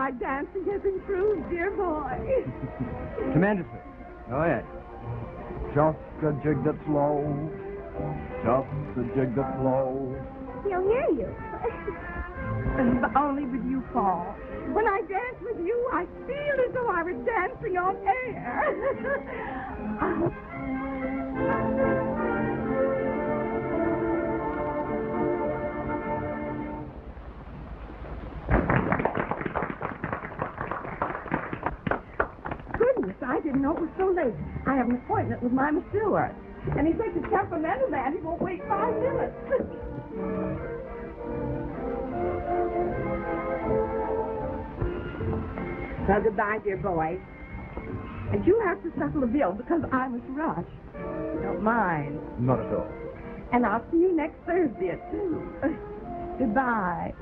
my dancing has improved, dear boy. Tremendously. Oh, yes. Just a jig that's low. Just a jig that's low. He'll hear you. But only with you, Paul. When I dance with you, I feel as though I was dancing on air. Goodness, I didn't know it was so late. I have an appointment with my masseur. And he's such a temperamental man, he won't wait 5 minutes. Well, goodbye, dear boy. And you have to settle the bill because I must rush. Don't mind. Not at all. And I'll see you next Thursday at 2. Goodbye.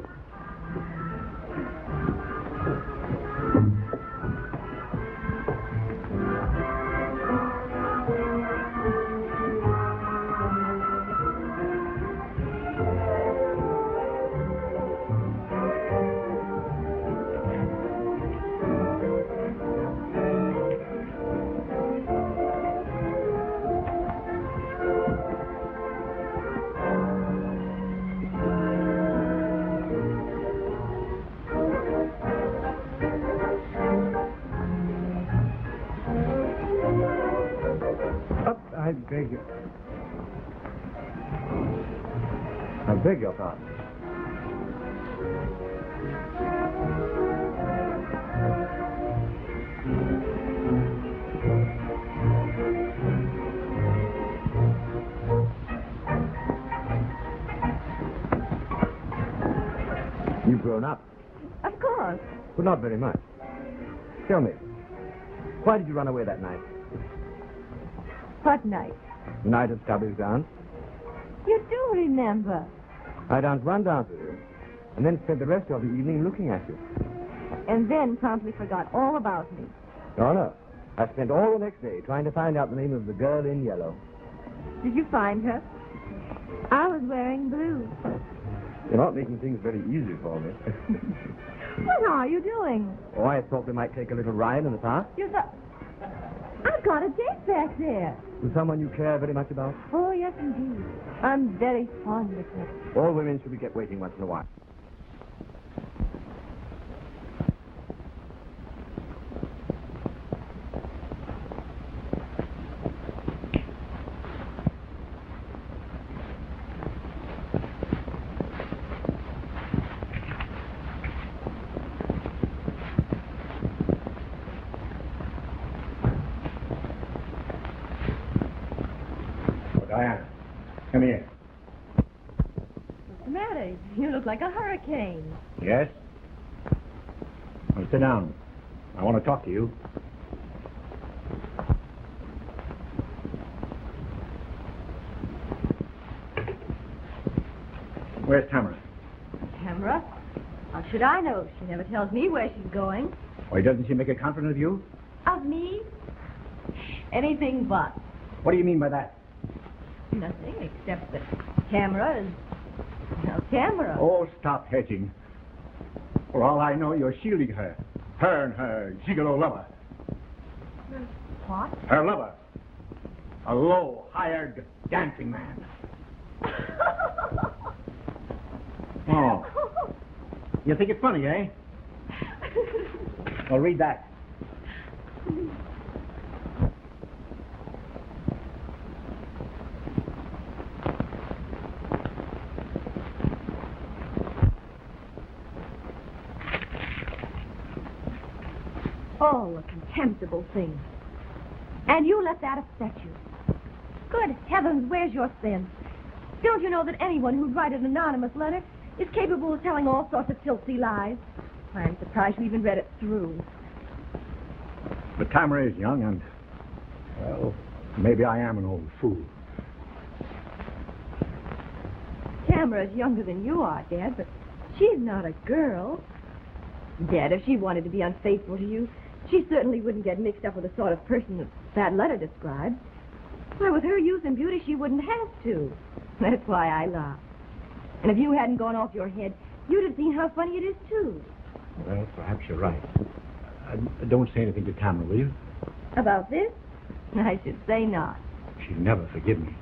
I beg your pardon. You've grown up. Of course. But not very much. Tell me, why did you run away that night? What night? The night of Stubby's dance? You do remember. I danced one dance with you, and then spent the rest of the evening looking at you. And then promptly forgot all about me. Oh, no. I spent all the next day trying to find out the name of the girl in yellow. Did you find her? I was wearing blue. You're not making things very easy for me. What are you doing? Oh, I thought we might take a little ride in the park. I've got a date back there. With someone you care very much about? Oh, yes, indeed. I'm very fond of her. All women should be kept waiting once in a while. Diana, come here. What's the matter? You look like a hurricane. Yes? Well, sit down. I want to talk to you. Where's Tamara? Tamara? How should I know? She never tells me where she's going. Why, doesn't she make a confidant of you? Of me? Anything but. What do you mean by that? Nothing, except that Tamara is... Well, Tamara. Oh, stop hedging. For all I know, you're shielding her. Her and her gigolo lover. What? Her lover. A low, hired dancing man. Oh. You think it's funny, eh? Well, read that. Oh, a contemptible thing. And you let that upset you. Good heavens, where's your sense? Don't you know that anyone who'd write an anonymous letter is capable of telling all sorts of filthy lies? I'm surprised you even read it through. But Tamara is young and, well, maybe I am an old fool. Tamara's younger than you are, Dad, but she's not a girl. Dad, if she wanted to be unfaithful to you, she certainly wouldn't get mixed up with the sort of person that letter described. Why, with her youth and beauty, she wouldn't have to. That's why I laugh. And if you hadn't gone off your head, you'd have seen how funny it is, too. Well, perhaps you're right. Don't say anything to Tamara, will you? About this? I should say not. She'd never forgive me.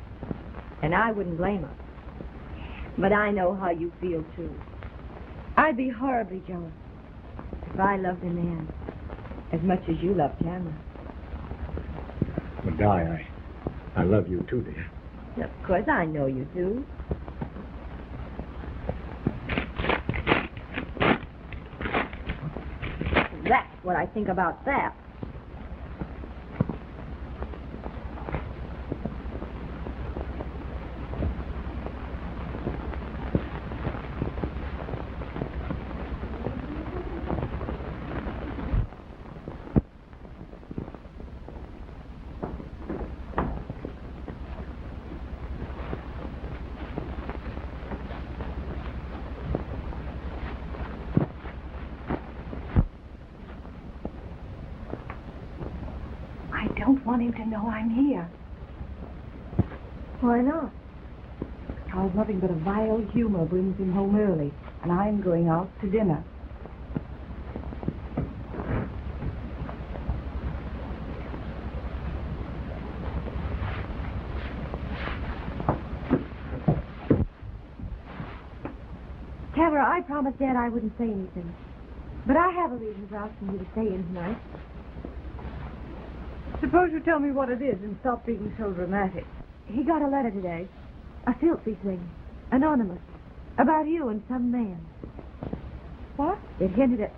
And I wouldn't blame her. But I know how you feel, too. I'd be horribly jealous if I loved a man as much as you love Tamara. Well, Di, I love you too, dear. Of course, I know you do. That's what I think about that. I don't want him to know I'm here. Why not? Because nothing but a vile humor brings him home early, and I'm going out to dinner. Tamara, I promised Dad I wouldn't say anything. But I have a reason for asking you to stay in tonight. Suppose you tell me what it is and stop being so dramatic. He got a letter today. A filthy thing. Anonymous. About you and some man. What? It hinted at...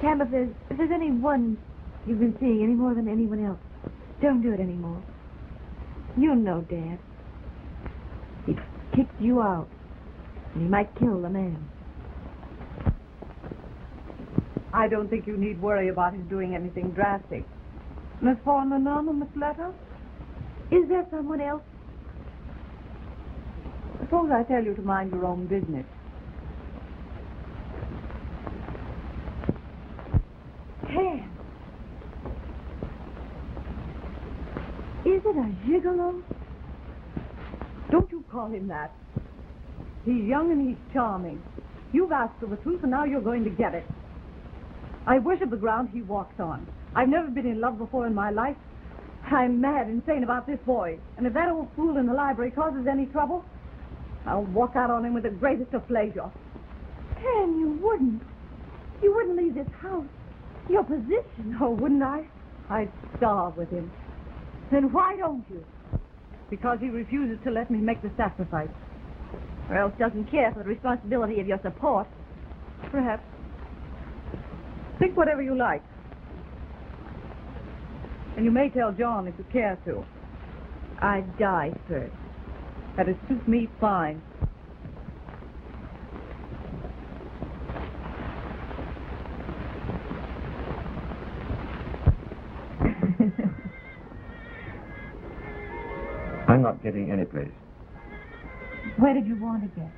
Tam, if there's any one you've been seeing any more than anyone else, don't do it anymore. You know, Dad. He kicked you out. And he might kill the man. I don't think you need worry about his doing anything drastic. And as for an anonymous letter, Is there someone else? suppose I tell you to mind your own business. Tam. Is it a gigolo? Don't you call him that. He's young and he's charming. You've asked for the truth, and now you're going to get it. I worship the ground he walks on. I've never been in love before in my life. I'm mad, insane about this boy. And if that old fool in the library causes any trouble, I'll walk out on him with the greatest of pleasure. Tam, you wouldn't. You wouldn't leave this house. Your position. Oh, wouldn't I? I'd starve with him. Then why don't you? Because he refuses to let me make the sacrifice. Or else doesn't care for the responsibility of your support. Perhaps. Think whatever you like. And you may tell John if you care to. I'd die first. That'd suit me fine. I'm not getting any place. Where did you want to get?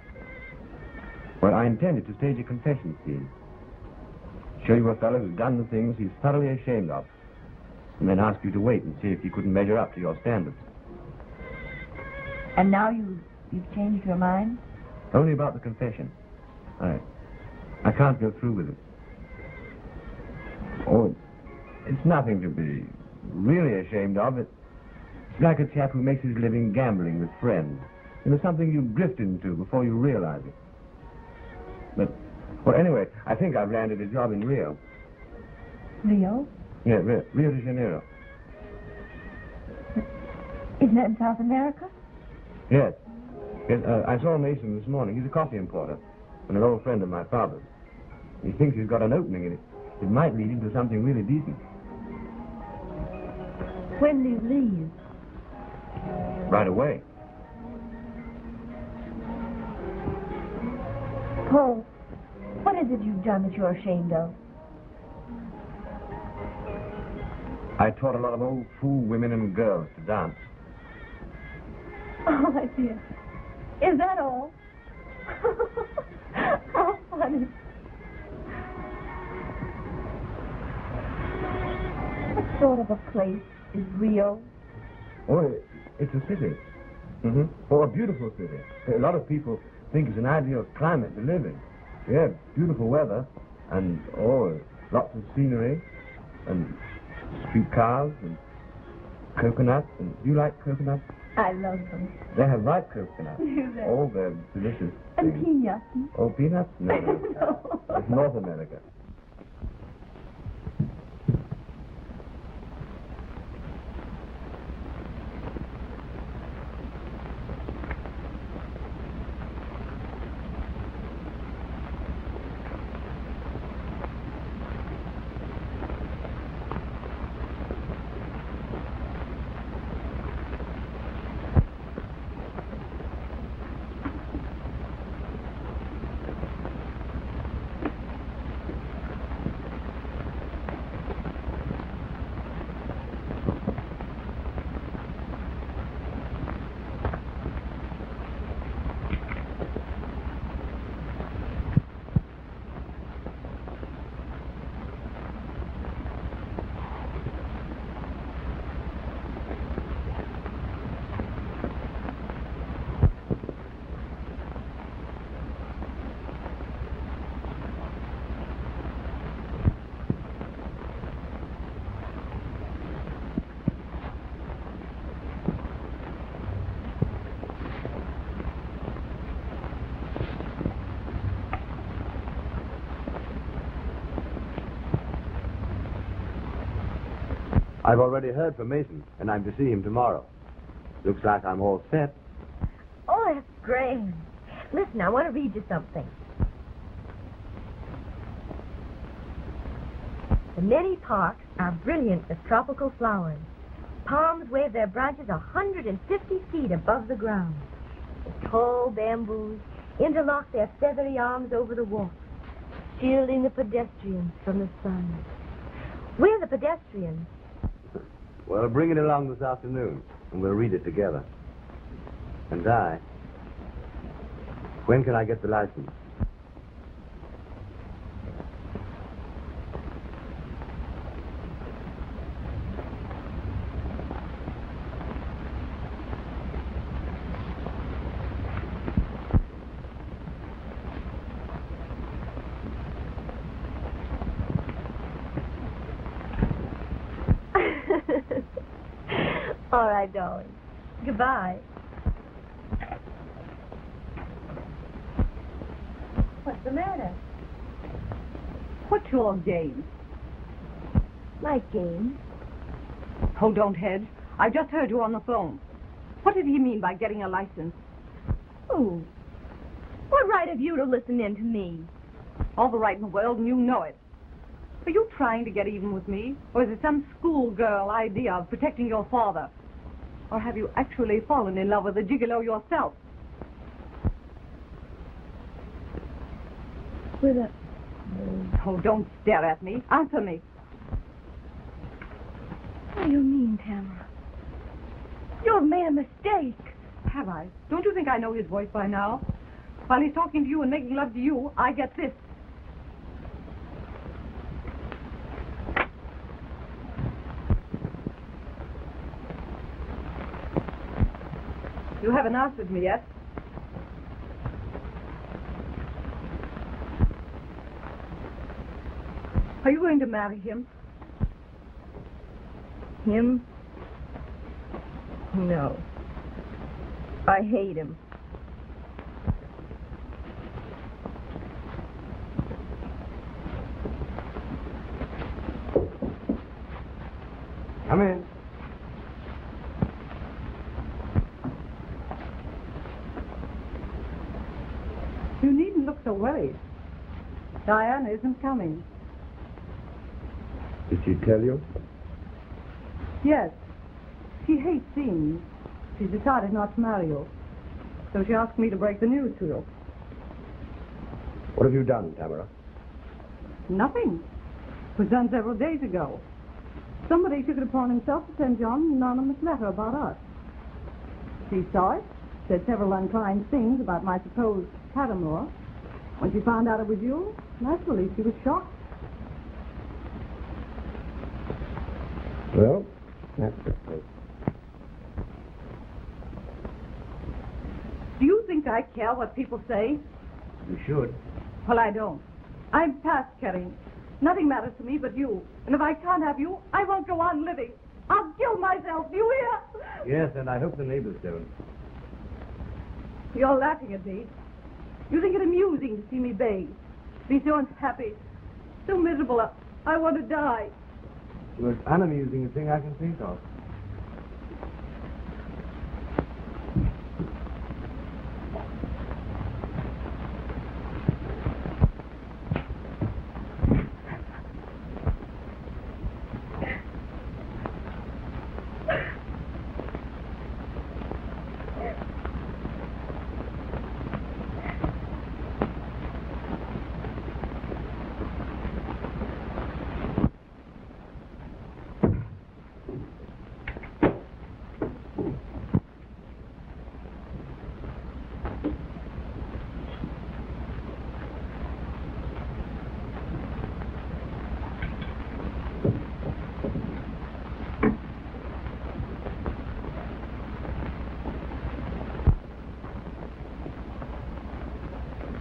Well, I intended to stage a confession scene. Show you a fellow who's done the things he's thoroughly ashamed of. And then ask you to wait and see if he couldn't measure up to your standards. And now you've changed your mind? Only about the confession. I can't go through with it. Oh, it's nothing to be really ashamed of. It's like a chap who makes his living gambling with friends. You know, something you drift into before you realize it. But, well, anyway, I think I've landed a job in Rio. Rio? Yeah, Rio de Janeiro. Isn't that in South America? Yes. Yes, I saw Mason this morning. He's a coffee importer and an old friend of my father's. He thinks he's got an opening in it. It might lead him to something really decent. When do you leave? Right away. Paul, what is it you've done that you're ashamed of? I taught a lot of old fool women and girls to dance. Oh, my dear. Is that all? How funny. What sort of a place is Rio? Oh, it's a city. Mm-hmm. Oh, a beautiful city. A lot of people think it's an ideal climate to live in. Yeah, beautiful weather, And, lots of scenery, and streetcars, and coconuts. And do you like coconuts? I love them. They have ripe coconuts. Do they? Oh, they're delicious. And things. peanuts. Oh, peanuts? No. No. That's North America. I've already heard from Mason, and I'm to see him tomorrow. Looks like I'm all set. Oh, that's great. Listen, I want to read you something. The many parks are brilliant with tropical flowers. Palms wave their branches 150 feet above the ground. The tall bamboos interlock their feathery arms over the walks, shielding the pedestrians from the sun. We're the pedestrians. Well, bring it along this afternoon, and we'll read it together. And when can I get the license? All right, darling. Goodbye. What's the matter? What's your game? My game? Oh, don't hedge. I just heard you on the phone. What did he mean by getting a license? Oh. What right have you to listen in to me? All the right in the world, and you know it. Are you trying to get even with me? Or is it some schoolgirl idea of protecting your father? Or have you actually fallen in love with a gigolo yourself? With a... Oh, don't stare at me. Answer me. What do you mean, Tamara? You've made a mistake. Have I? Don't you think I know his voice by now? While he's talking to you and making love to you, I get this. You haven't answered me yet. Are you going to marry him? Him? No. I hate him. Come in. You needn't look so worried. Diana isn't coming. Did she tell you? Yes. She hates scenes. She's decided not to marry you. So she asked me to break the news to you. What have you done, Tamara? Nothing. It was done several days ago. Somebody took it upon himself to send John an anonymous letter about us. She saw it, said several unkind things about my supposed paramour. When she found out it was you, naturally she was shocked. Well, that's it. Do you think I care what people say? You should. Well, I don't. I'm past caring. Nothing matters to me but you. And if I can't have you, I won't go on living. I'll kill myself. Do you hear? Yes, and I hope the neighbors don't. You're laughing at me. You think it amusing to see me beg. Be so unhappy. So miserable. I want to die. The most unamusing thing I can think of.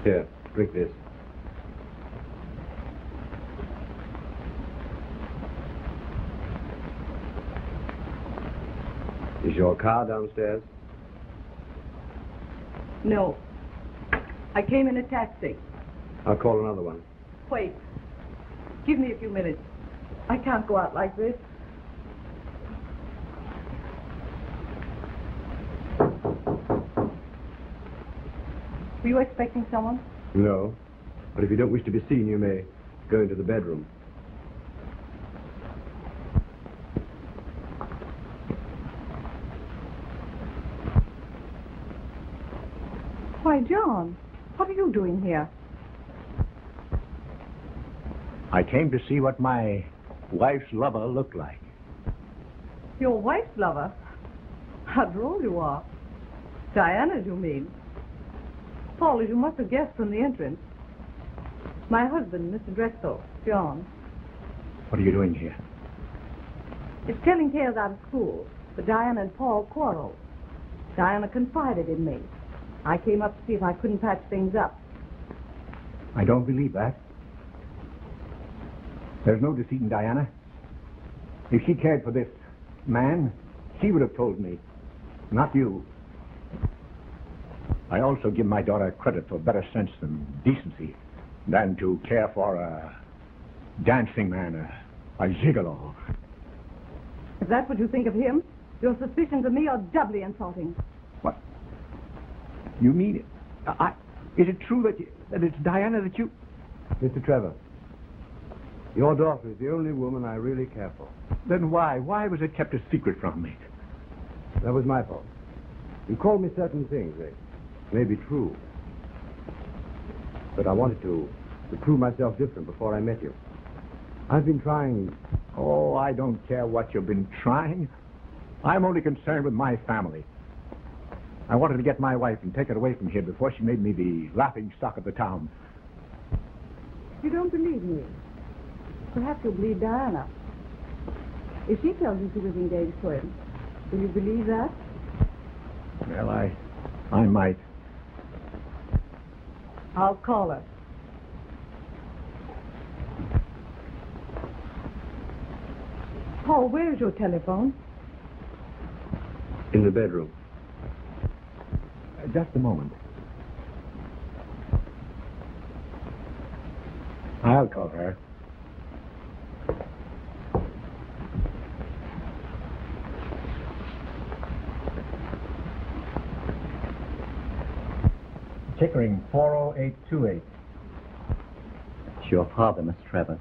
Here, drink this. Is your car downstairs? No. I came in a taxi. I'll call another one. Wait. Give me a few minutes. I can't go out like this. Were you expecting someone? No. But if you don't wish to be seen, you may go into the bedroom. Why, John, what are you doing here? I came to see what my wife's lover looked like. Your wife's lover? How droll you are. Diana's, you mean? Paul, as you must have guessed from the entrance, my husband, Mr. Drexel, John. What are you doing here? It's telling tales out of school, but Diana and Paul quarreled. Diana confided in me. I came up to see if I couldn't patch things up. I don't believe that. There's no deceit in Diana. If she cared for this man, she would have told me, not you. I also give my daughter credit for better sense and decency than to care for a dancing man, a gigolo. If that's what you think of him, your suspicions of me are doubly insulting. What? You mean it? Is it true that it's Diana that you... Mr. Trevor, your daughter is the only woman I really care for. Then why? Why was it kept a secret from me? That was my fault. You called me certain things. They may be true. But I wanted to prove myself different before I met you. I've been trying... Oh, I don't care what you've been trying. I'm only concerned with my family. I wanted to get my wife and take her away from here before she made me the laughing stock of the town. You don't believe me. Perhaps you'll believe Diana. If she tells you she was engaged to him, will you believe that? Well, I might. I'll call her. Paul, where's your telephone? In the bedroom. Just a moment. I'll call her. Chickering 40828. It's your father, Miss Trevor.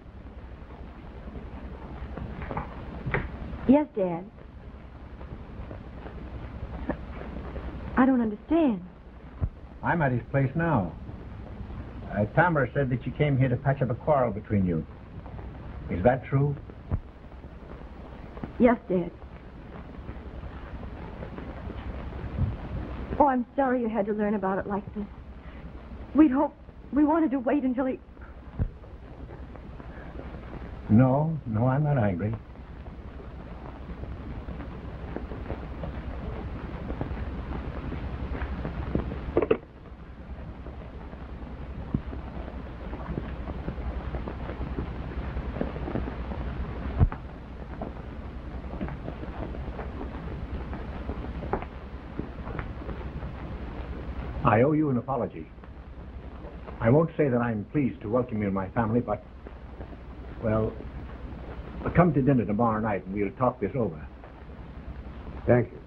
Yes, Dad. I don't understand. I'm at his place now. Tamara said that you came here to patch up a quarrel between you. Is that true? Yes, Dad. Oh, I'm sorry you had to learn about it like this. We wanted to wait until he... No, I'm not angry. I owe you an apology. I won't say that I'm pleased to welcome you in my family, but, well, come to dinner tomorrow night and we'll talk this over. Thank you.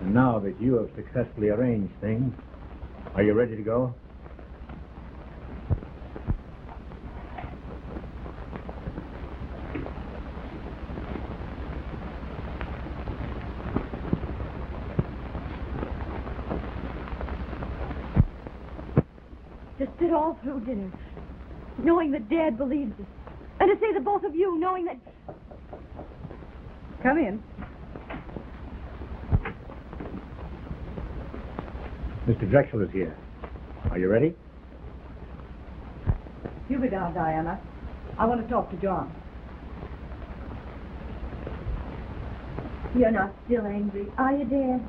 And now that you have successfully arranged things, are you ready to go? To sit all through dinner, knowing that Dad believes it. And to say that both of you, knowing that... Come in. Mr. Drexel is here. Are you ready? You be down, Diana. I want to talk to John. You're not still angry, are you, Dad?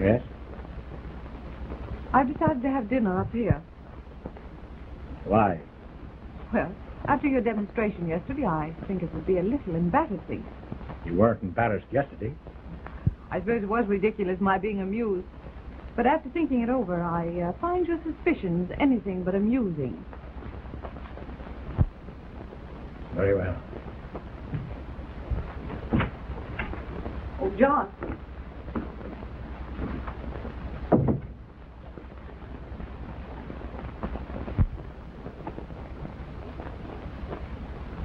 Yes? I've decided to have dinner up here. Why? Well, after your demonstration yesterday, I think it would be a little embarrassing. You weren't embarrassed yesterday. I suppose it was ridiculous, my being amused. But after thinking it over, I find your suspicions anything but amusing. Very well. Oh, John.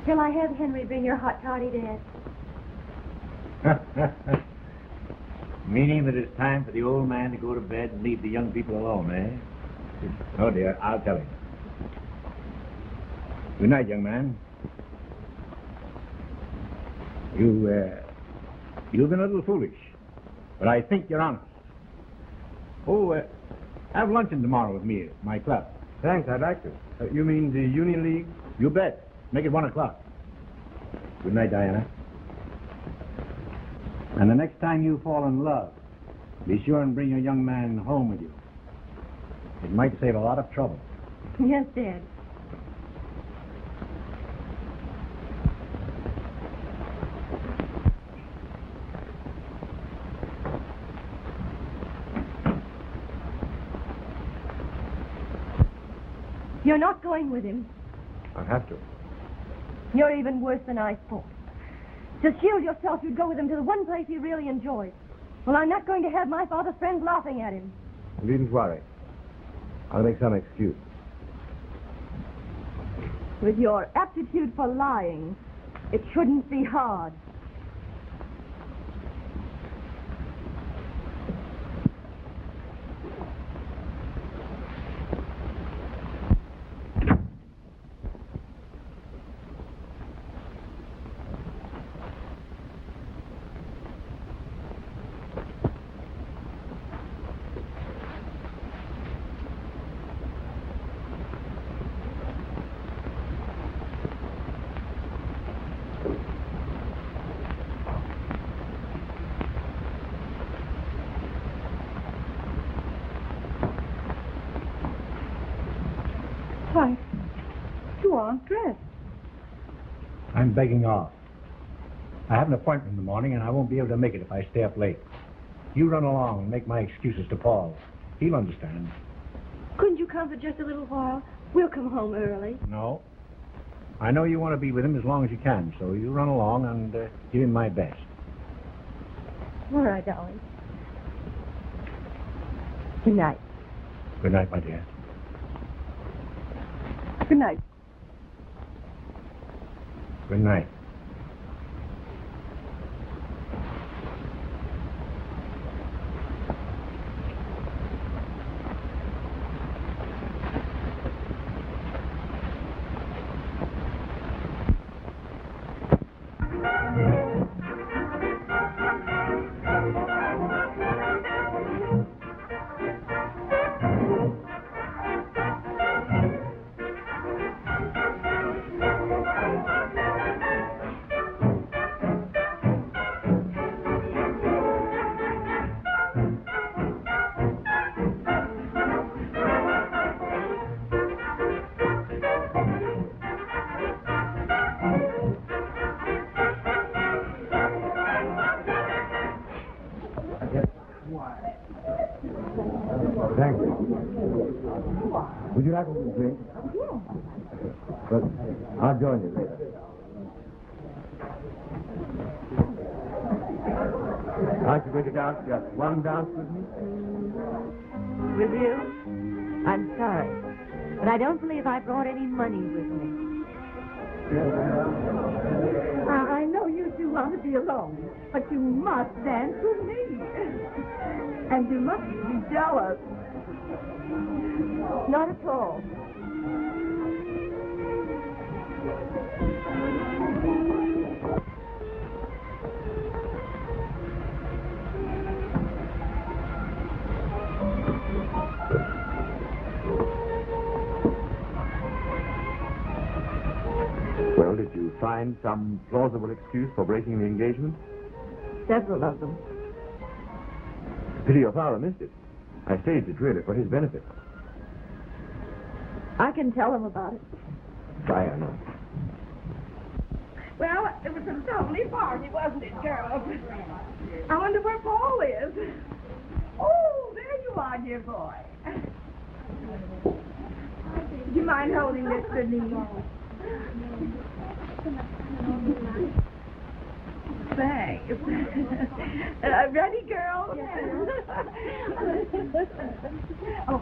Shall I have Henry bring your hot toddy, Dad? Meaning that it's time for the old man to go to bed and leave the young people alone, eh? Oh, dear, I'll tell him. Good night, young man. You've been a little foolish, but I think you're honest. Oh, have luncheon tomorrow with me at my club. Thanks, I'd like to. You mean the Union League? You bet. Make it 1 o'clock. Good night, Diana. And the next time you fall in love, be sure and bring your young man home with you. It might save a lot of trouble. Yes, Dad. You're not going with him. I'll have to. You're even worse than I thought. To shield yourself, you'd go with him to the one place he really enjoys. Well, I'm not going to have my father's friends laughing at him. You needn't worry. I'll make some excuse. With your aptitude for lying, it shouldn't be hard. Why, you aren't dressed. I'm begging off. I have an appointment in the morning, and I won't be able to make it if I stay up late. You run along and make my excuses to Paul. He'll understand. Couldn't you come for just a little while? We'll come home early. No. I know you want to be with him as long as you can, so you run along and give him my best. All right, darling. Good night. Good night, my dear. Good night. Good night. Would you like a little drink? But I'll join you later. I'd like to take a dance, just one dance with me. With you? I'm sorry, but I don't believe I brought any money with me. I know you two want to be alone, but you must dance with me. And you mustn't be jealous. Not at all. Well, did you find some plausible excuse for breaking the engagement? Several of them. Pity your father missed it. I staged it really for his benefit. I can tell him about it. Diana. Well, it was a lovely party, wasn't it, girls? I wonder where Paul is. Oh, there you are, dear boy. Do you mind holding this for me? Thanks. Ready, girls? Oh.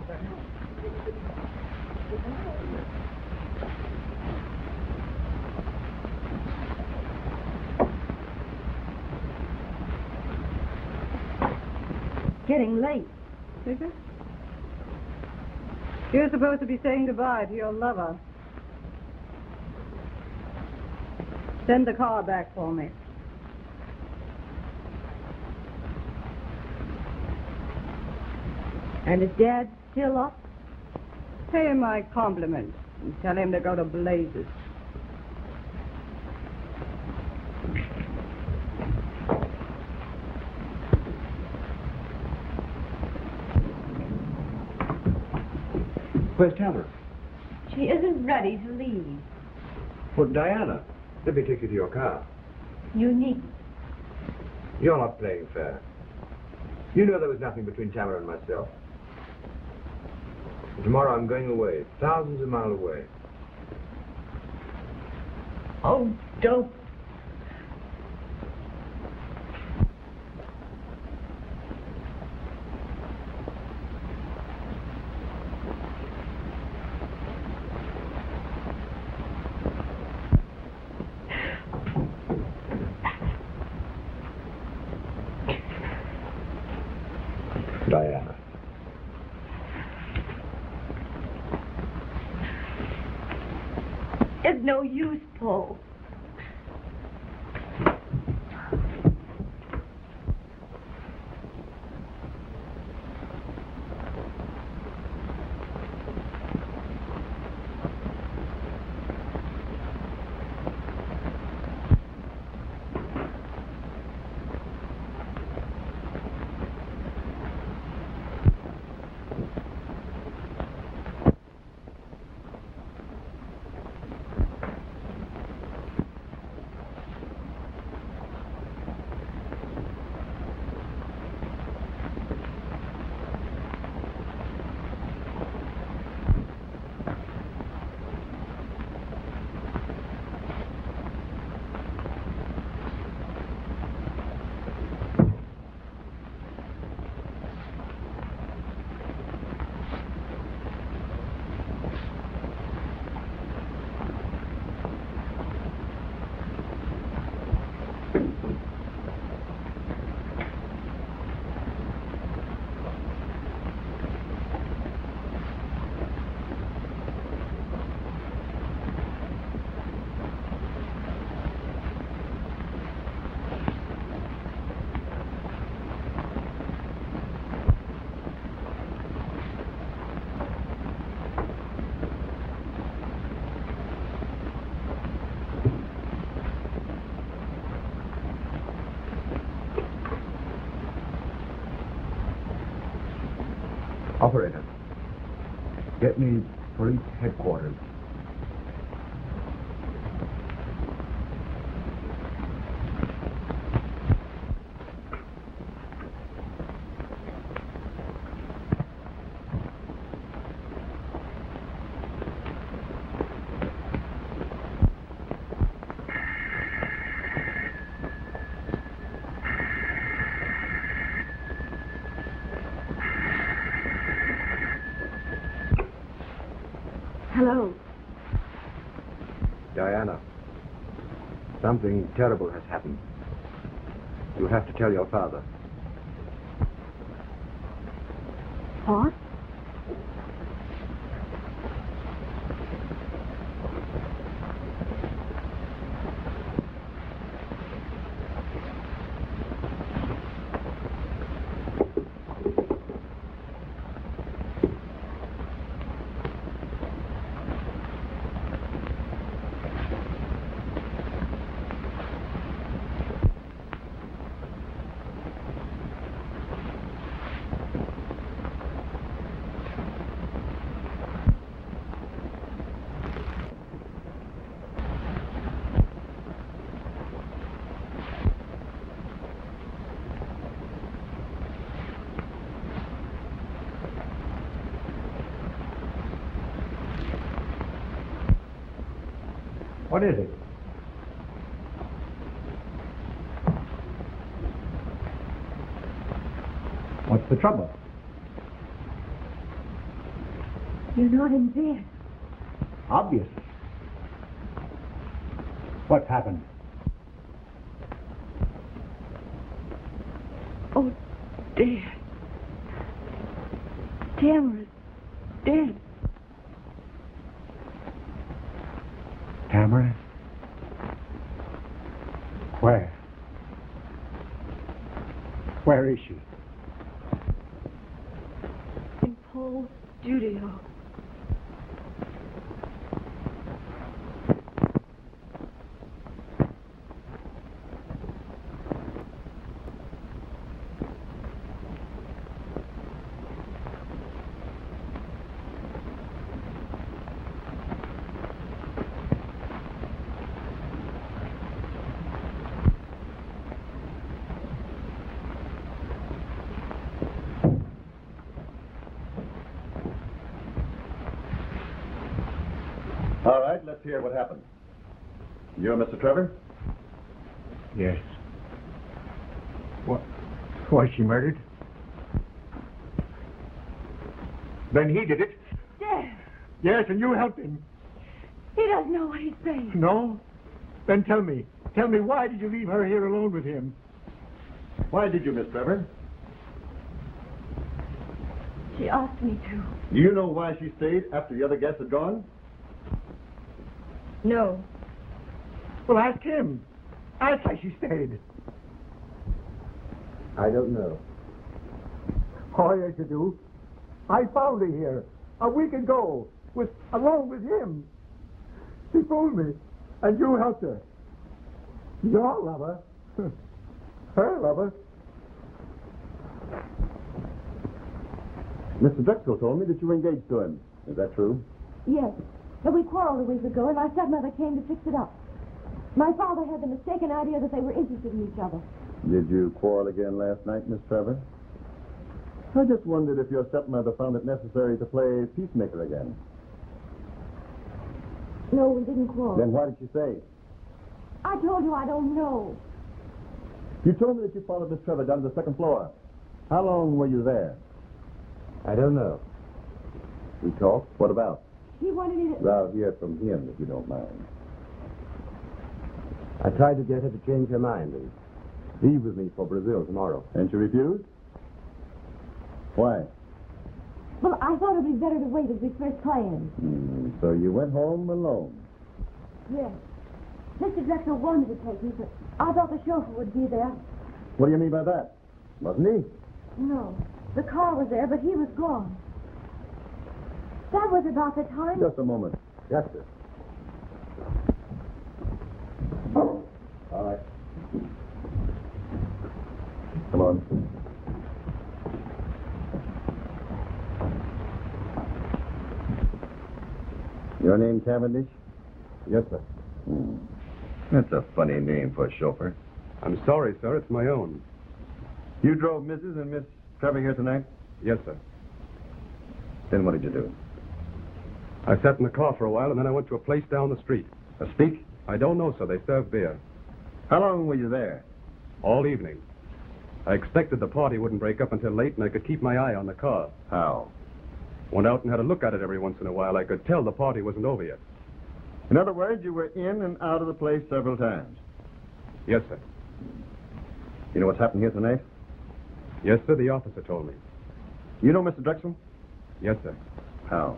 Getting late. Is it? You're supposed to be saying goodbye to your lover. Send the car back for me. And is Dad still up? Pay him my compliments and tell him to go to blazes. Where's Tamara? She isn't ready to leave. Well, Diana, let me take you to your car. You needn't. You're not playing fair. You know there was nothing between Tamara and myself. Tomorrow I'm going away, thousands of miles away. Oh, don't. Diana. It's no use, Paul. Operator, get me police headquarters. Diana, something terrible has happened. You have to tell your father. What? What is it? What's the trouble? You're not in bed. Obviously. What's happened? Oh, Dad. Tamara's dead. Tamara? Where? Where is she? In Paul's studio. All right, let's hear what happened. You're Mr. Trevor? Yes. What? Was she murdered? Then he did it. Dad, Yes, and you helped him. he doesn't know what he's saying. No? Then tell me. Tell me, why did you leave her here alone with him? Why did you, Miss Trevor? She asked me to. Do you know why she stayed after the other guests had gone? No. Well, ask him. Ask why she stayed. I don't know. Oh, yes, you do. I found her here a week ago, along with him. She fooled me, and you helped her. Your lover. Her lover. Mr. Drexel told me that you were engaged to him. Is that true? Yes. But we quarreled a week ago, and my stepmother came to fix it up. My father had the mistaken idea that they were interested in each other. Did you quarrel again last night, Miss Trevor? I just wondered if your stepmother found it necessary to play peacemaker again. No, we didn't quarrel. Then why did you say? I told you I don't know. You told me that you followed Miss Trevor down to the second floor. How long were you there? I don't know. We talked. What about? He wanted me to... Well, I'll hear from him, if you don't mind. I tried to get her to change her mind and leave with me for Brazil tomorrow. And she refused? Why? Well, I thought it would be better to wait as we first planned. So you went home alone? Yes. Mr. Drexel wanted to take me, but I thought the chauffeur would be there. What do you mean by that? Wasn't he? No. The car was there, but he was gone. That was about the time... Just a moment. Yes, sir. All right. Come on. Your name Cavendish? Yes, sir. That's a funny name for a chauffeur. I'm sorry, sir. It's my own. You drove Mrs. and Miss Trevor here tonight? Yes, sir. Then what did you do? I sat in the car for a while, and then I went to a place down the street. A speak? I don't know, sir. They serve beer. How long were you there? All evening. I expected the party wouldn't break up until late, and I could keep my eye on the car. How? Went out and had a look at it every once in a while. I could tell the party wasn't over yet. In other words, you were in and out of the place several times. Yes, sir. You know what's happened here tonight? Yes, sir, the officer told me. You know Mr. Drexel? Yes, sir. How?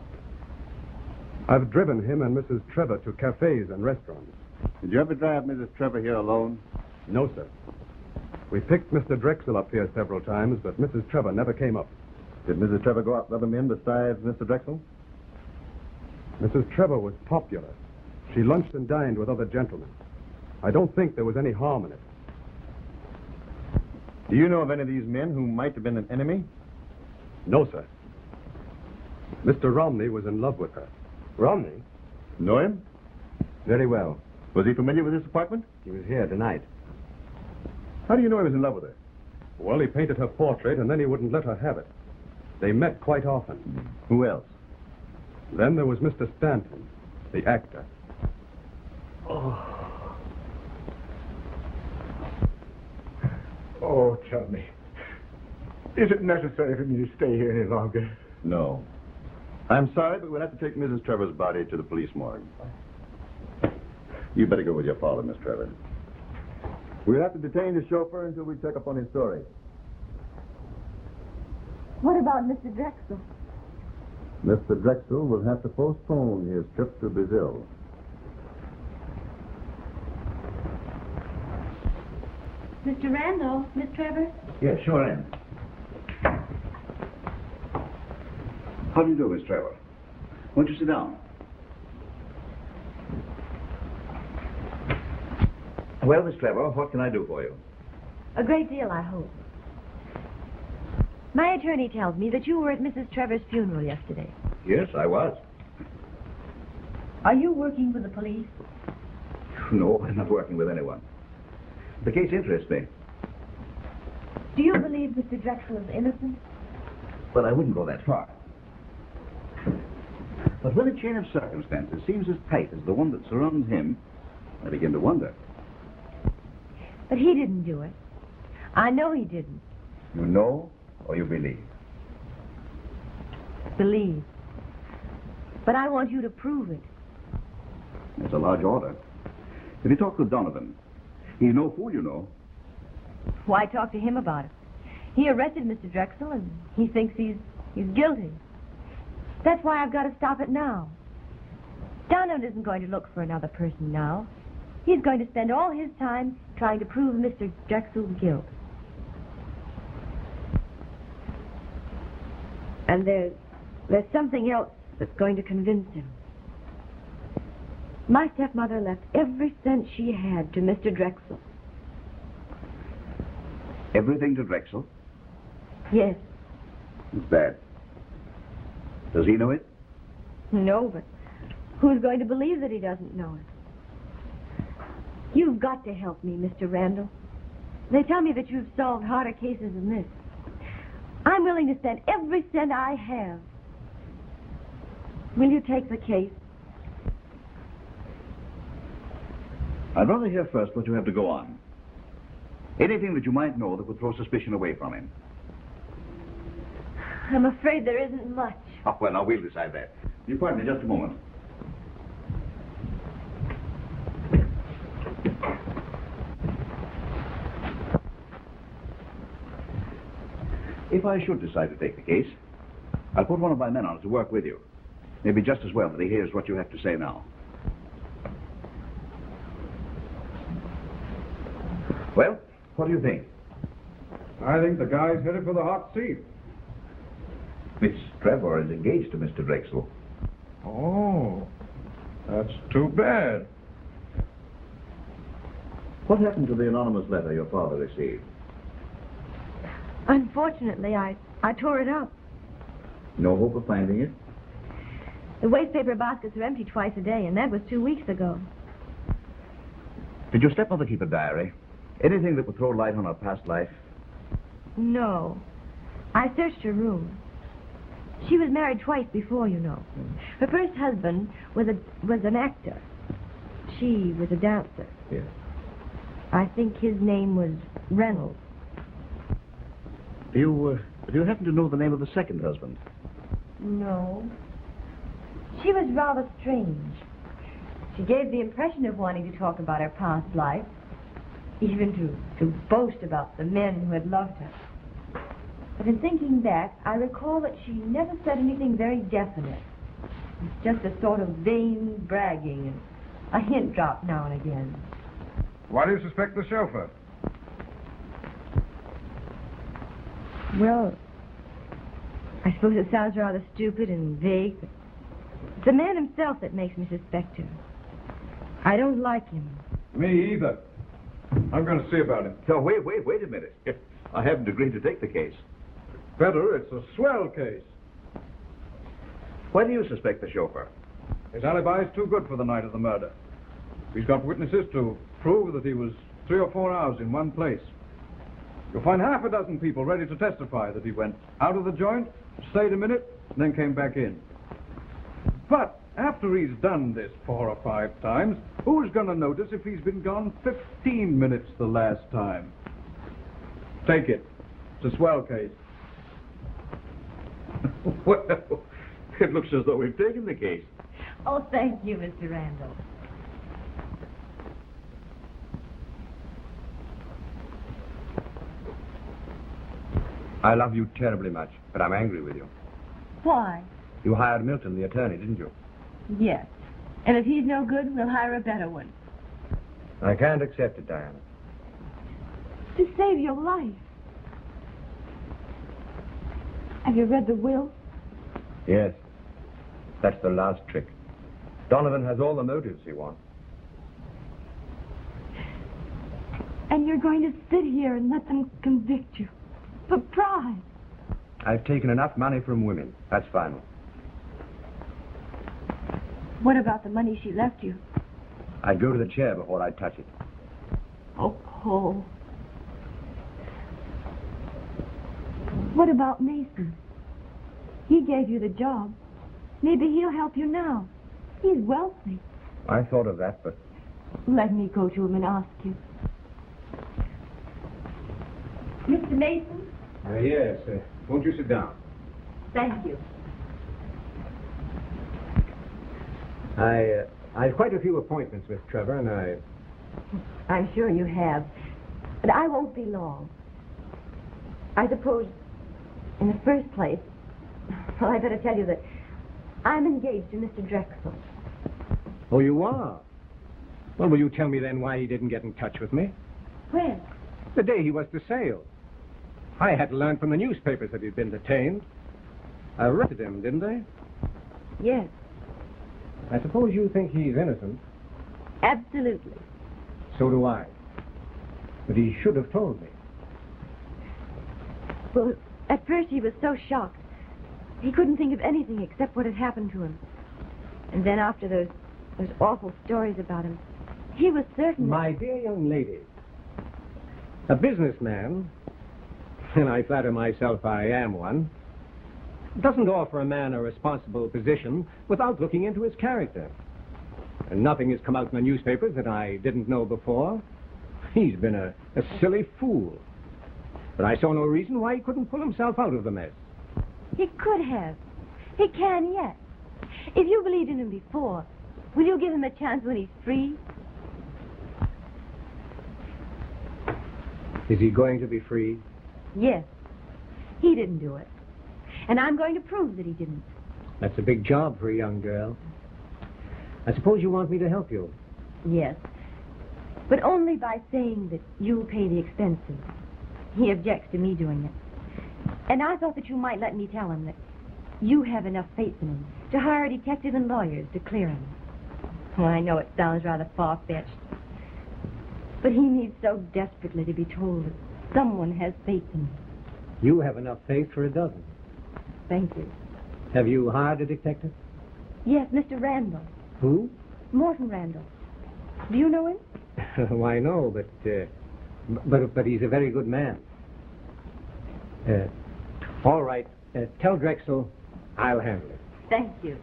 I've driven him and Mrs. Trevor to cafes and restaurants. Did you ever drive Mrs. Trevor here alone? No, sir. We picked Mr. Drexel up here several times, but Mrs. Trevor never came up. Did Mrs. Trevor go out with other men besides Mr. Drexel? Mrs. Trevor was popular. She lunched and dined with other gentlemen. I don't think there was any harm in it. Do you know of any of these men who might have been an enemy? No, sir. Mr. Romney was in love with her. Romney? Know him? Very well. Was he familiar with this apartment? He was here tonight. How do you know he was in love with her? Well, he painted her portrait, and then he wouldn't let her have it. They met quite often. Who else? Then there was Mr. Stanton, the actor. Oh, tell me. Is it necessary for me to stay here any longer? No. I'm sorry, but we'll have to take Mrs. Trevor's body to the police morgue. You better go with your father, Miss Trevor. We'll have to detain the chauffeur until we check up on his story. What about Mr. Drexel? Mr. Drexel will have to postpone his trip to Brazil. Mr. Randall, Miss Trevor? Yes, sure am. How do you do, Miss Trevor? Won't you sit down? Well, Miss Trevor, what can I do for you? A great deal, I hope. My attorney tells me that you were at Mrs. Trevor's funeral yesterday. Yes, I was. Are you working with the police? No, I'm not working with anyone. The case interests me. Do you believe Mr. Drexel is innocent? But I wouldn't go that far. But when a chain of circumstances seems as tight as the one that surrounds him, I begin to wonder. But he didn't do it. I know he didn't. You know or you believe? Believe. But I want you to prove it. It's a large order. If you talk with Donovan, he's no fool, you know. Why talk to him about it? He arrested Mr. Drexel, and he thinks he's guilty. That's why I've got to stop it now. Donovan isn't going to look for another person now. He's going to spend all his time trying to prove Mr. Drexel's guilt. And there's something else that's going to convince him. My stepmother left every cent she had to Mr. Drexel. Everything to Drexel? Yes. It's bad. Does he know it? No, but who's going to believe that he doesn't know it? You've got to help me, Mr. Randall. They tell me that you've solved harder cases than this. I'm willing to spend every cent I have. Will you take the case? I'd rather hear first what you have to go on. Anything that you might know that would throw suspicion away from him. I'm afraid there isn't much. Oh, well, now we'll decide that. You pardon me just a moment. If I should decide to take the case, I'll put one of my men on it to work with you. Maybe just as well that he hears what you have to say now. Well, what do you think? I think the guy's headed for the hot seat. Miss Trevor is engaged to Mr. Drexel. Oh, that's too bad. What happened to the anonymous letter your father received? Unfortunately, I tore it up. No hope of finding it? The wastepaper baskets are empty twice a day, and that was 2 weeks ago. Did your stepmother keep a diary? Anything that would throw light on her past life? No. I searched her room. She was married twice before, you know. Her first husband was an actor. She was a dancer. Yes. I think his name was Reynolds. Do you happen to know the name of the second husband? No. She was rather strange. She gave the impression of wanting to talk about her past life, even to boast about the men who had loved her. But in thinking back, I recall that she never said anything very definite. It's just a sort of vain bragging and a hint dropped now and again. Why do you suspect the chauffeur? Well, I suppose it sounds rather stupid and vague, but it's the man himself that makes me suspect him. I don't like him. Me either. I'm going to see about him. So wait a minute. I haven't agreed to take the case. Better, it's a swell case. Why do you suspect the chauffeur? His alibi is too good for the night of the murder. He's got witnesses to prove that he was 3 or 4 hours in one place. You'll find half a dozen people ready to testify that he went out of the joint, stayed a minute, and then came back in. But after he's done this 4 or 5 times, who's going to notice if he's been gone 15 minutes the last time? Take it. It's a swell case. Well, it looks as though we've taken the case. Oh, thank you, Mr. Randall. I love you terribly much, but I'm angry with you. Why? You hired Milton, the attorney, didn't you? Yes. And if he's no good, we'll hire a better one. I can't accept it, Diana. To save your life. Have you read the will? Yes. That's the last trick. Donovan has all the motives he wants. And you're going to sit here and let them convict you. For pride. I've taken enough money from women. That's final. What about the money she left you? I'd go to the chair before I'd touch it. Oh, Paul. What about Mason? He gave you the job. Maybe he'll help you now. He's wealthy. I thought of that, but... Let me go to him and ask you. Mr. Mason? Yes. Won't you sit down? Thank you. I've quite a few appointments, Miss Trevor, and I'm sure you have. But I won't be long. I suppose, in the first place, well, I better tell you that I'm engaged to Mr. Drexel. Oh, you are? Well, will you tell me then why he didn't get in touch with me? When? The day he was to sail. I had to learn from the newspapers that he'd been detained. I arrested him, didn't I? Yes, I suppose you think he's innocent. absolutely. So do I. But he should have told me. Well, at first he was so shocked. He couldn't think of anything except what had happened to him. And then after those awful stories about him, he was certain... My dear young lady, a businessman, and I flatter myself I am one, doesn't offer a man a responsible position without looking into his character. And nothing has come out in the newspapers that I didn't know before. He's been a silly fool. But I saw no reason why he couldn't pull himself out of the mess. He could have. He can yet. If you believed in him before, will you give him a chance when he's free? Is he going to be free? Yes. He didn't do it. And I'm going to prove that he didn't. That's a big job for a young girl. I suppose you want me to help you. Yes. But only by saying that you'll pay the expenses. He objects to me doing it. And I thought that you might let me tell him that you have enough faith in him to hire a detective and lawyers to clear him. Well, I know it sounds rather far-fetched. But he needs so desperately to be told that someone has faith in him. You have enough faith for a dozen. Thank you. Have you hired a detective? Yes, Mr. Randall. Who? Morton Randall. Do you know him? Why, no, but he's a very good man. All right. Tell Drexel I'll handle it. Thank you.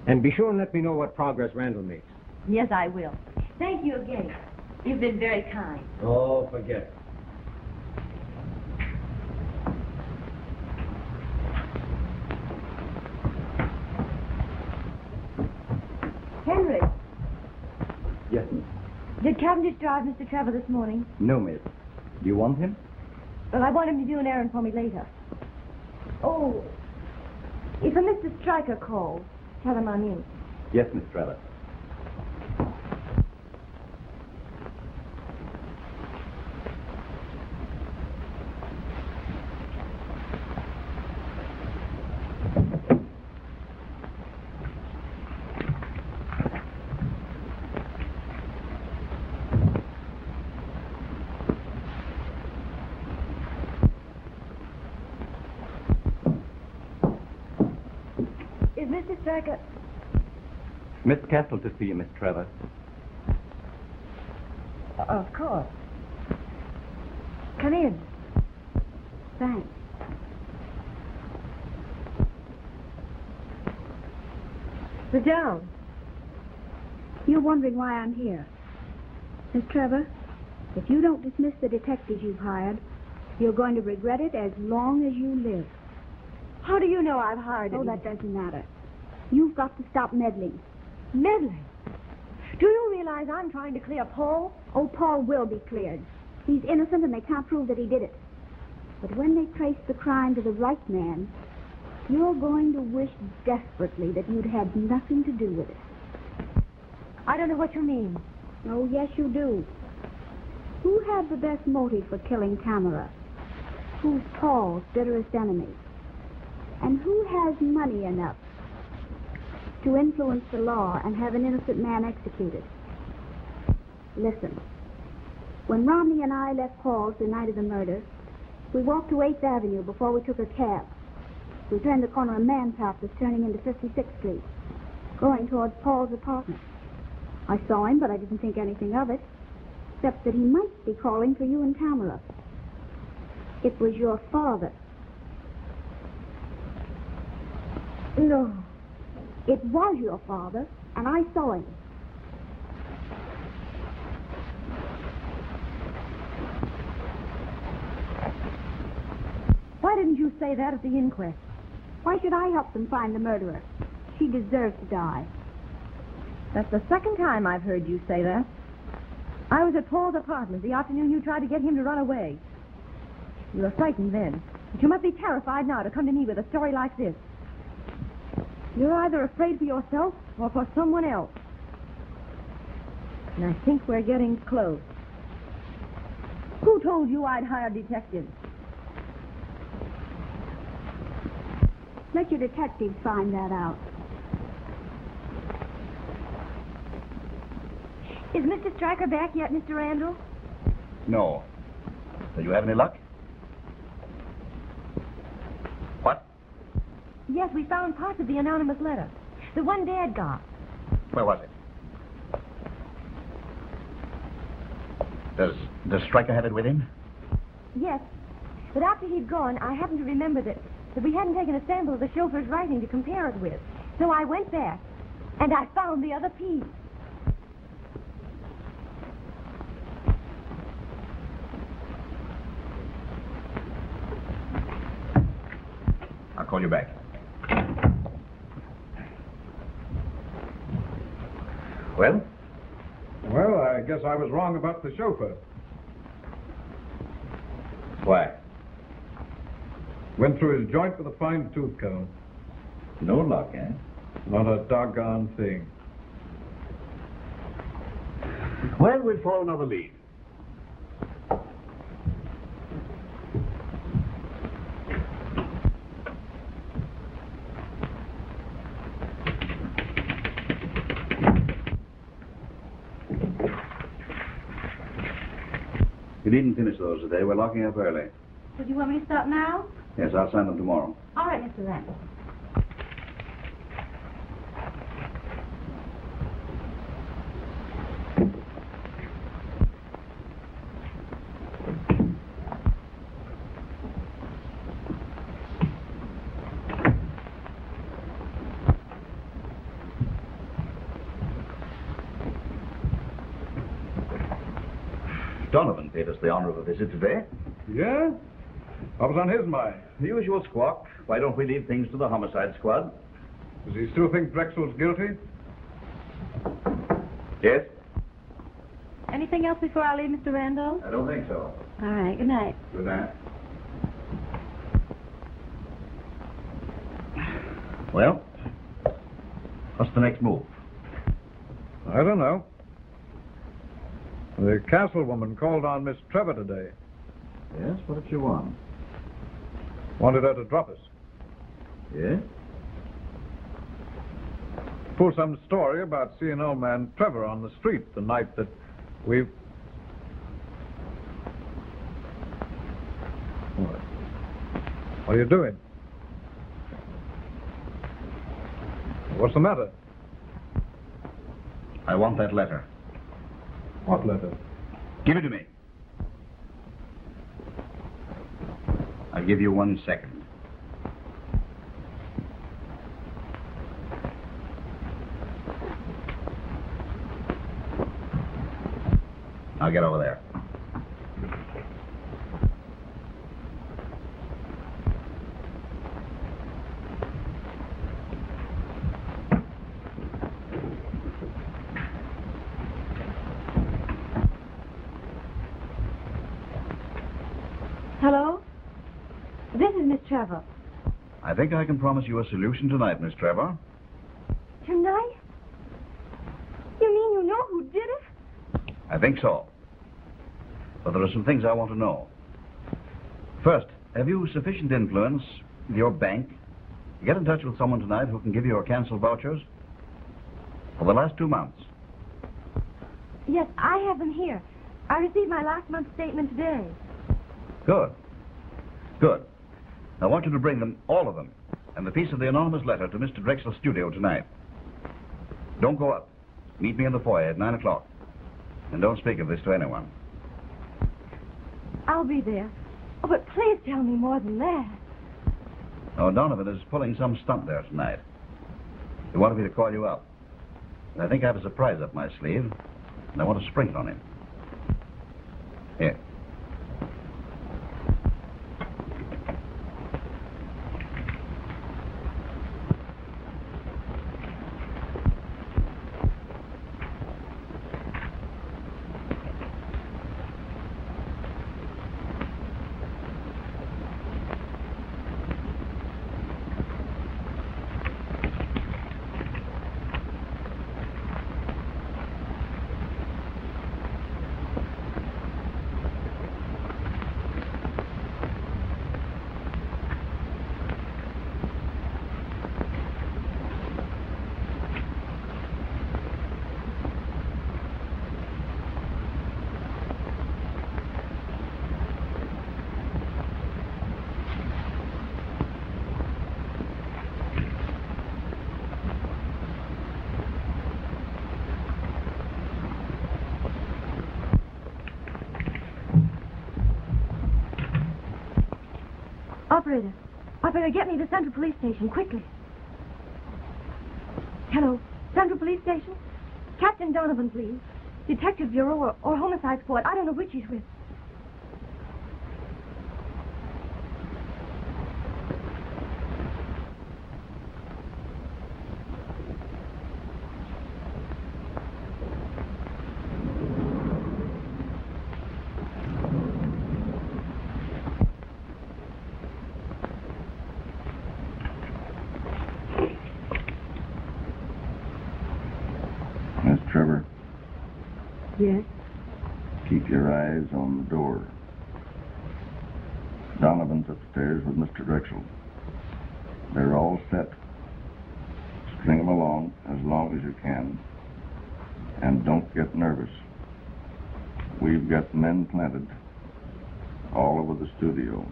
And be sure and let me know what progress Randall makes. Yes, I will. Thank you again. You've been very kind. Oh, forget it. Henry, Did Cavendish drive Mr. Trevor this morning? No, miss. Do you want him? Well, I want him to do an errand for me later. Oh, if a Mr. Stryker calls, tell him I'm in. Yes, Miss Trevor. Is Mr. Stryker... Miss Castle to see you, Miss Trevor. Of course. Come in. Thanks. Sit down. You're wondering why I'm here. Miss Trevor, if you don't dismiss the detectives you've hired, you're going to regret it as long as you live. How do you know I've hired him? Oh, that doesn't matter. You've got to stop meddling. Meddling? Do you realize I'm trying to clear Paul? Oh, Paul will be cleared. He's innocent and they can't prove that he did it. But when they trace the crime to the right man, you're going to wish desperately that you'd had nothing to do with it. I don't know what you mean. Oh, yes, you do. Who had the best motive for killing Tamara? Who's Paul's bitterest enemy? And who has money enough to influence the law and have an innocent man executed? Listen. When Romney and I left Paul's the night of the murder, we walked to 8th Avenue before we took a cab. We turned the corner of Manpath was turning into 56th Street, going towards Paul's apartment. I saw him, but I didn't think anything of it, except that he might be calling for you and Tamara. It was your father. No. It was your father, and I saw him. Why didn't you say that at the inquest? Why should I help them find the murderer? She deserves to die. That's the second time I've heard you say that. I was at Paul's apartment the afternoon you tried to get him to run away. You were frightened then, but you must be terrified now to come to me with a story like this. You're either afraid for yourself or for someone else. And I think we're getting close. Who told you I'd hire detectives? Let your detectives find that out. Is Mr. Stryker back yet, Mr. Randall? No. Do you have any luck? What? Yes, we found parts of the anonymous letter. The one Dad got. Where was it? Does Stryker have it with him? Yes, but after he'd gone, I happened to remember that we hadn't taken a sample of the chauffeur's writing to compare it with. So I went back, and I found the other piece. I'll call you back. Well? Well, I guess I was wrong about the chauffeur. Why? Went through his joint with a fine tooth comb. No luck, eh? Not a doggone thing. Well, we'll follow another lead. You needn't finish those today. We're locking up early. Did you want me to start now? Yes, I'll sign them tomorrow. All right, Mr. Randall. Donovan paid us the honor of a visit today. Yeah? What was on his mind? The usual squawk. Why don't we leave things to the homicide squad? Does he still think Drexel's guilty? Yes. Anything else before I leave, Mr. Randall? I don't think so. All right, good night. Good night. Well, what's the next move? I don't know. The castle woman called on Miss Trevor today. Yes, what did she want? Wanted her to drop us. Yes? Pull some story about seeing old man Trevor on the street the night that we... What are you doing? What's the matter? I want that letter. What letter? Give it to me. I'll give you 1 second. Now get over there. Hello? This is Miss Trevor. I think I can promise you a solution tonight, Miss Trevor. Tonight? You mean you know who did it? I think so. But there are some things I want to know. First, have you sufficient influence with your bank to get in touch with someone tonight who can give you your cancel vouchers for the last 2 months? Yes, I have them here. I received my last month's statement today. Good. Good. I want you to bring them, all of them, and the piece of the anonymous letter to Mr. Drexel's studio tonight. Don't go up. Meet me in the foyer at 9 o'clock. And don't speak of this to anyone. I'll be there. Oh, but please tell me more than that. Oh, Donovan is pulling some stunt there tonight. He wanted me to call you up. And I think I have a surprise up my sleeve, and I want to spring it on him. Here. Operator. Operator, get me to Central Police Station, quickly. Hello, Central Police Station? Captain Donovan, please. Detective Bureau or Homicide Squad. I don't know which he's with. Miss Trevor, Yes? keep your eyes on the door. Donovan's upstairs with Mr. Drexel. They're all set. String them along as you can. And don't get nervous. We've got men planted all over the studio.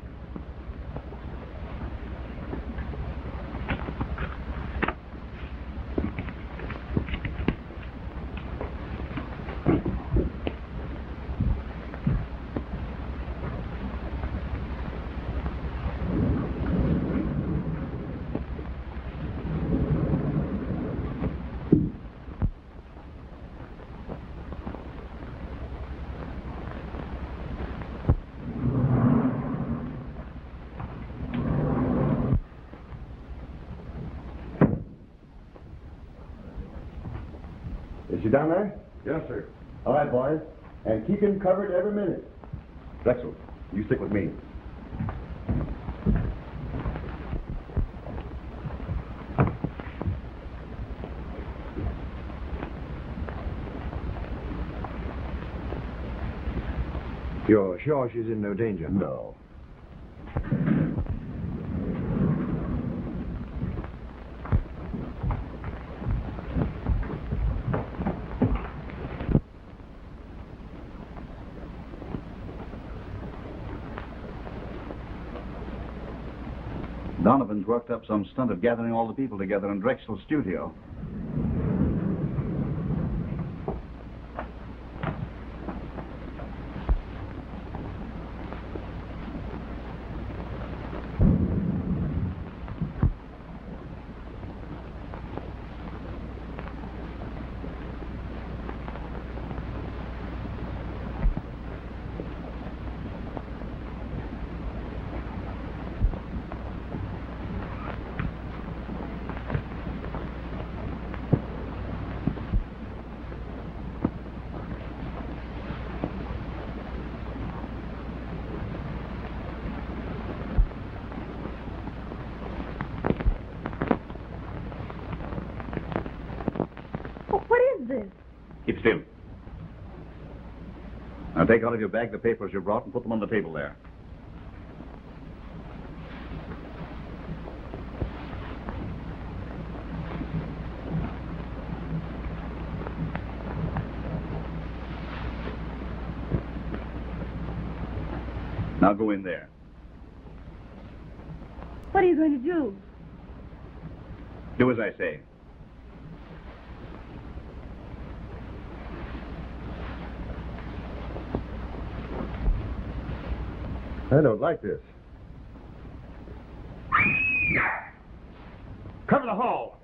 Is she down there? Yes, sir. All right, boys. And keep him covered every minute. Drexel, you stick with me. You're sure she's in no danger? No. Donovan's worked up some stunt of gathering all the people together in Drexel's studio. Keep still. Now take out of your bag the papers you brought and put them on the table there. Now go in there. What are you going to do? Do as I say. I don't like this. Cover the hall.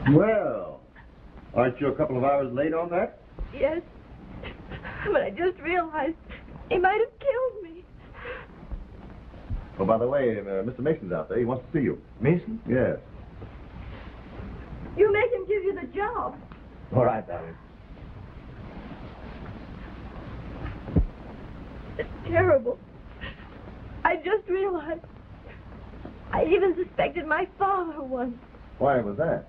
Well, aren't you a couple of hours late on that? Yes. But I just realized he might have killed me. Oh, by the way, Mr. Mason's out there. He wants to see you. Mason? Yes. You make him give you the job. All right, darling. It's terrible. I just realized. I even suspected my father once. Why was that?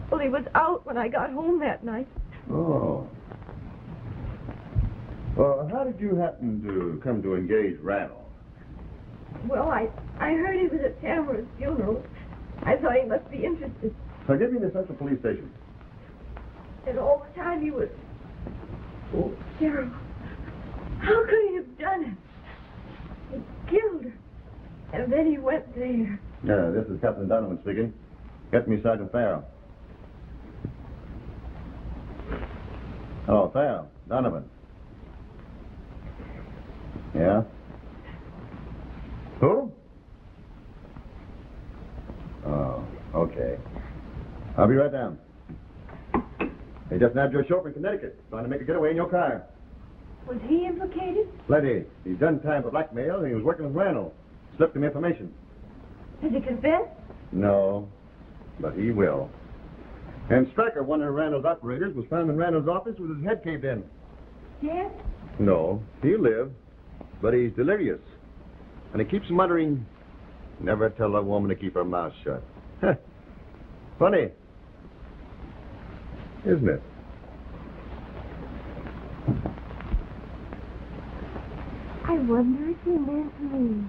Well, he was out when I got home that night. Oh. Well, how did you happen to come to engage Randall? Well, I heard he was at Tamara's funeral. I thought he must be interested. Now, give me the Central Police Station. And all the time he was... Oh, terrible. How could he have done it? He killed her. And then he went there. Yeah, this is Captain Donovan speaking. Get me Sergeant Farrell. Oh, Farrell. Donovan. Yeah? Who? Oh, okay. I'll be right down. They just nabbed your chauffeur in Connecticut, trying to make a getaway in your car. Was he implicated? Plenty. He's done time for blackmail, and he was working with Randall. Slipped him information. Has he confessed? No, but he will. And Stryker, one of Randall's operators, was found in Randall's office with his head caved in. Yes? No, he'll live, but he's delirious. And he keeps muttering, never tell a woman to keep her mouth shut. Funny, isn't it? I wonder if he meant me.